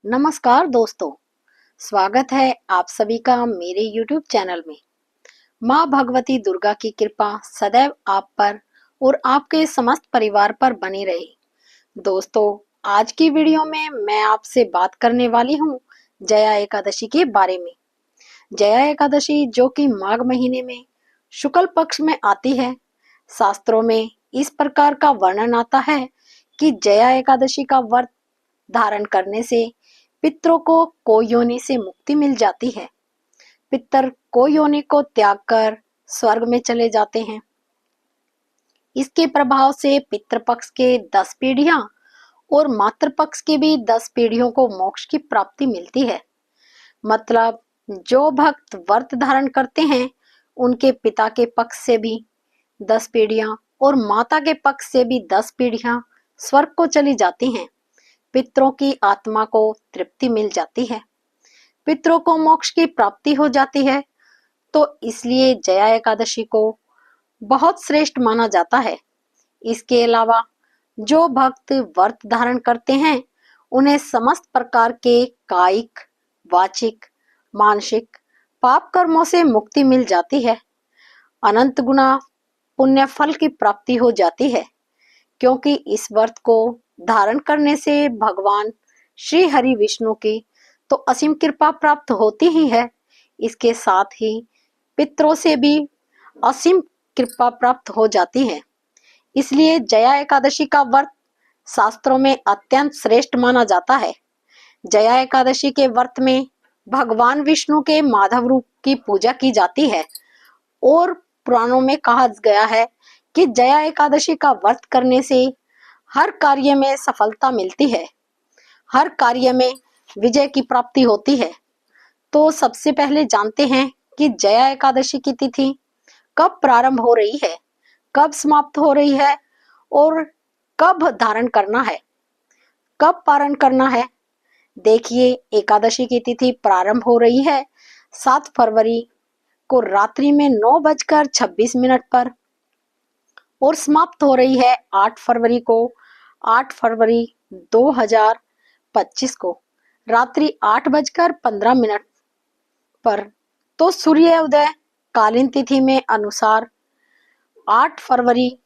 नमस्कार दोस्तों, स्वागत है आप सभी का मेरे YouTube चैनल में। माँ भगवती दुर्गा की कृपा सदैव आप पर और आपके समस्त परिवार पर बनी रहे। दोस्तों, आज की वीडियो में मैं आपसे बात करने वाली हूँ जया एकादशी के बारे में। जया एकादशी जो कि माघ महीने में शुक्ल पक्ष में आती है। शास्त्रों में इस प्रकार का वर्णन आता है कि जया एकादशी का व्रत धारण करने से पितरों को कोयोनि से मुक्ति मिल जाती है। पितर कोयोनि को त्याग कर स्वर्ग में चले जाते हैं। इसके प्रभाव से पितृपक्ष के 10 पीढ़ियां और मातृपक्ष की भी 10 पीढ़ियों को मोक्ष की प्राप्ति मिलती है। मतलब जो भक्त व्रत धारण करते हैं उनके पिता के पक्ष से भी 10 पीढ़ियां और माता के पक्ष से भी 10 पीढ़ियां स्वर्ग को चली जाती हैं। पितरों की आत्मा को तृप्ति मिल जाती है, पितरों को मोक्ष की प्राप्ति हो जाती है। तो इसलिए जया एकादशी को बहुत श्रेष्ठ माना जाता है। इसके अलावा जो भक्त व्रत धारण करते हैं उन्हें समस्त प्रकार के कायिक, वाचिक, मानसिक पाप कर्मों से मुक्ति मिल जाती है। अनंत गुना पुण्य फल की प्राप्ति हो जाती है, क्योंकि इस व्रत को धारण करने से भगवान श्री हरि विष्णु की तो असीम कृपा प्राप्त होती ही है। इसके साथ ही पितरों से भी असीम कृपा प्राप्त हो जाती है। इसलिए जया एकादशी का व्रत शास्त्रों में अत्यंत श्रेष्ठ माना जाता है। जया एकादशी के व्रत में भगवान विष्णु के माधव रूप की पूजा की जाती है और पुराणों में कहा गया है कि जया एकादशी का व्रत करने से हर कार्य में सफलता मिलती है, हर कार्य में विजय की प्राप्ति होती है। तो सबसे पहले जानते हैं कि जया एकादशी की तिथि कब प्रारंभ हो रही है, कब समाप्त हो रही है और कब धारण करना है, कब पारण करना है। देखिए, एकादशी की तिथि प्रारंभ हो रही है 7 फरवरी को रात्रि में 9:26 पर और समाप्त हो रही है 8 फरवरी को, 8 फरवरी 2025 को रात्रि 8:15 पर। तो सूर्य उदय कालीन तिथि में अनुसार 8 फरवरी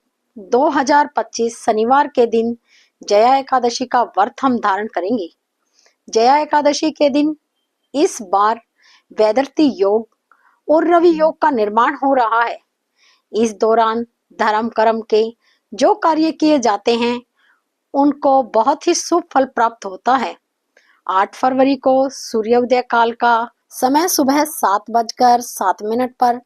2025 शनिवार के दिन जया एकादशी का व्रत हम धारण करेंगे। जया एकादशी के दिन इस बार वैदर्ती योग और रवि योग का निर्माण हो रहा है। इस दौरान धर्म कर्म के जो कार्य किए जाते हैं उनको बहुत ही शुभ फल प्राप्त होता है। 8 फरवरी को सूर्योदय काल का समय सुबह 7:07 पर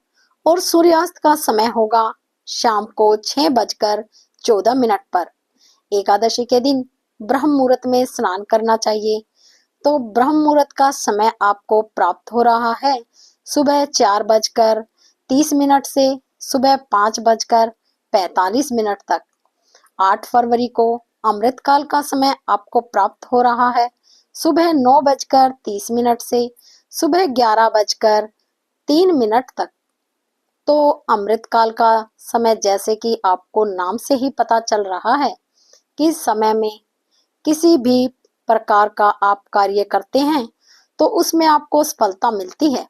और सूर्यास्त का समय होगा शाम को 6:14 पर। एकादशी के दिन ब्रह्म मुहूर्त में स्नान करना चाहिए। तो ब्रह्म मुहूर्त का समय आपको प्राप्त हो रहा है सुबह 4:30 से सुबह 5:45 तक। 8 फरवरी को अमृत काल का समय आपको प्राप्त हो रहा है सुबह 9:30 से सुबह 11:03 तक। तो अमृत काल का समय जैसे कि आपको नाम से ही पता चल रहा है कि समय में किसी भी प्रकार का आप कार्य करते हैं तो उसमें आपको सफलता मिलती है।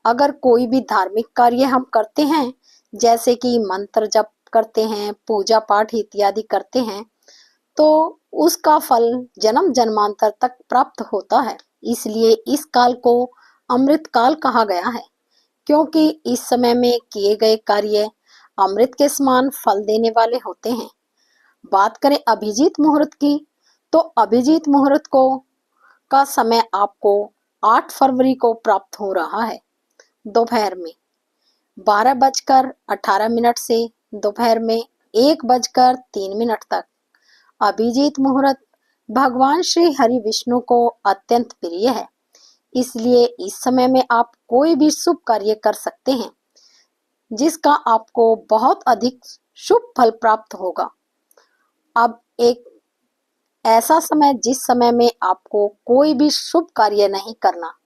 अगर कोई भी धार्मिक कार्य हम करते हैं, जैसे कि मंत्र जप करते हैं, पूजा पाठ इत्यादि करते हैं, तो उसका फल जन्म जन्मांतर तक प्राप्त होता है। इसलिए इस काल को अमृत काल कहा गया है, क्योंकि इस समय में किए गए कार्य अमृत के समान फल देने वाले होते हैं। बात करें अभिजीत मुहूर्त की, तो अभिजीत मुहूर्त को का समय आपको 8 फरवरी को प्राप्त हो रहा है दोपहर में 12:18 से दोपहर में 1:03 तक। अभिजीत मुहूर्त भगवान श्री हरि विष्णु को अत्यंत प्रिय है। इसलिए इस समय में आप कोई भी शुभ कार्य कर सकते हैं जिसका आपको बहुत अधिक शुभ फल प्राप्त होगा। अब एक ऐसा समय जिस समय में आपको कोई भी शुभ कार्य नहीं करना,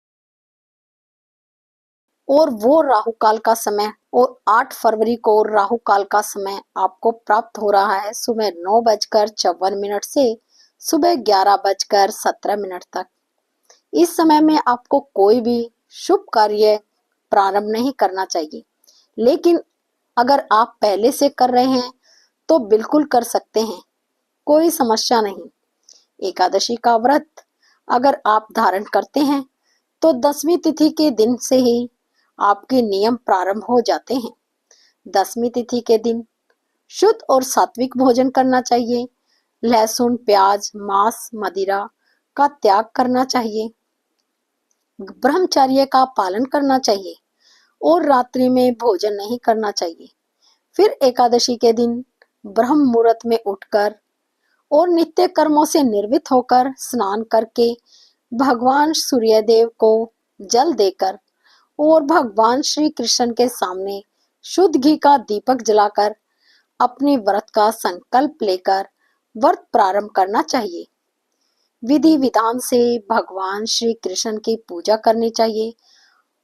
और वो राहु काल का समय, और 8 फरवरी को राहु काल का समय आपको प्राप्त हो रहा है सुबह 9:54 से सुबह 11:17 तक। इस समय में आपको कोई भी शुभ कार्य प्रारंभ नहीं करना चाहिए, लेकिन अगर आप पहले से कर रहे हैं तो बिल्कुल कर सकते हैं, कोई समस्या नहीं। एकादशी का व्रत अगर आप धारण करते हैं तो 10वीं तिथि के दिन से ही आपके नियम प्रारंभ हो जाते हैं। 10वीं तिथि के दिन शुद्ध और सात्विक भोजन करना चाहिए। लहसुन, प्याज, मांस, मदिरा का त्याग करना चाहिए। ब्रह्मचर्य का पालन करना चाहिए और रात्रि में भोजन नहीं करना चाहिए। फिर एकादशी के दिन ब्रह्म मुहूर्त में उठकर और नित्य कर्मों से निर्वृत्त होकर स्नान करके भगवान सूर्यदेव को जल देकर और भगवान श्री कृष्ण के सामने शुद्ध घी का दीपक जलाकर अपने व्रत का संकल्प लेकर व्रत प्रारंभ करना चाहिए। विधि विधान से भगवान श्री कृष्ण की पूजा करनी चाहिए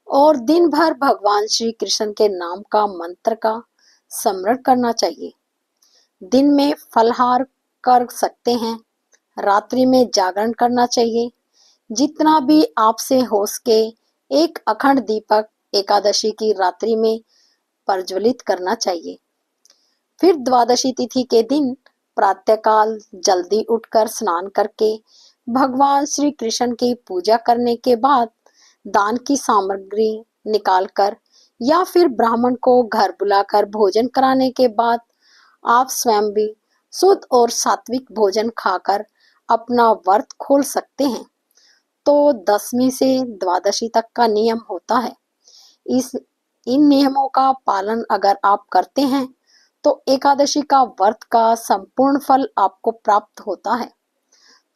और दिन भर भगवान श्री कृष्ण के नाम का मंत्र का स्मरण करना चाहिए। दिन में फलाहार कर सकते हैं, रात्रि में जागरण करना चाहिए। जितना भी आपसे हो सके एक अखंड दीपक एकादशी की रात्रि में प्रज्वलित करना चाहिए। फिर द्वादशी तिथि के दिन प्रातःकाल जल्दी उठकर स्नान करके भगवान श्री कृष्ण की पूजा करने के बाद दान की सामग्री निकालकर या फिर ब्राह्मण को घर बुलाकर भोजन कराने के बाद आप स्वयं भी शुद्ध और सात्विक भोजन खाकर अपना व्रत खोल सकते हैं। तो 10वीं से द्वादशी तक का नियम होता है। इन नियमों का पालन अगर आप करते हैं तो एकादशी का व्रत का संपूर्ण फल आपको प्राप्त होता है।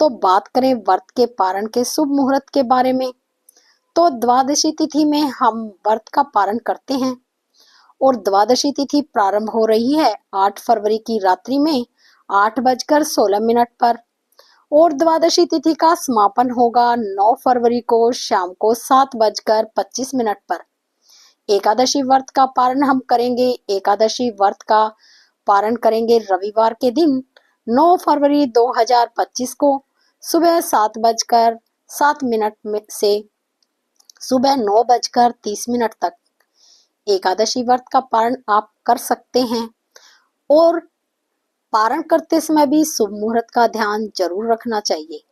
तो बात करें व्रत के पारण के शुभ मुहूर्त के बारे में, तो द्वादशी तिथि में हम व्रत का पारण करते हैं और द्वादशी तिथि प्रारंभ हो रही है 8 फरवरी की रात्रि में 8:16 पर और द्वादशी तिथि का समापन होगा 9 फरवरी को शाम को 7:25 पर। एकादशी व्रत का पारण हम करेंगे। एकादशी व्रत का पारण करेंगे रविवार के दिन 9 फरवरी 2025 को सुबह 7:07 से सुबह 9:30 तक एकादशी व्रत का पारण आप कर सकते हैं और पारण करते समय भी शुभ मुहूर्त का ध्यान जरूर रखना चाहिए,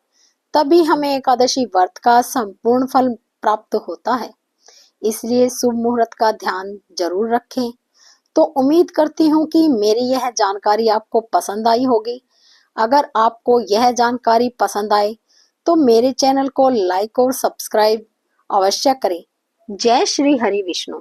तभी हमें एकादशी व्रत का संपूर्ण फल प्राप्त होता है। इसलिए शुभ मुहूर्त का ध्यान जरूर रखें। तो उम्मीद करती हूँ कि मेरी यह जानकारी आपको पसंद आई होगी। अगर आपको यह जानकारी पसंद आए तो मेरे चैनल को लाइक और सब्सक्राइब अवश्य करें। जय श्री हरि विष्णु।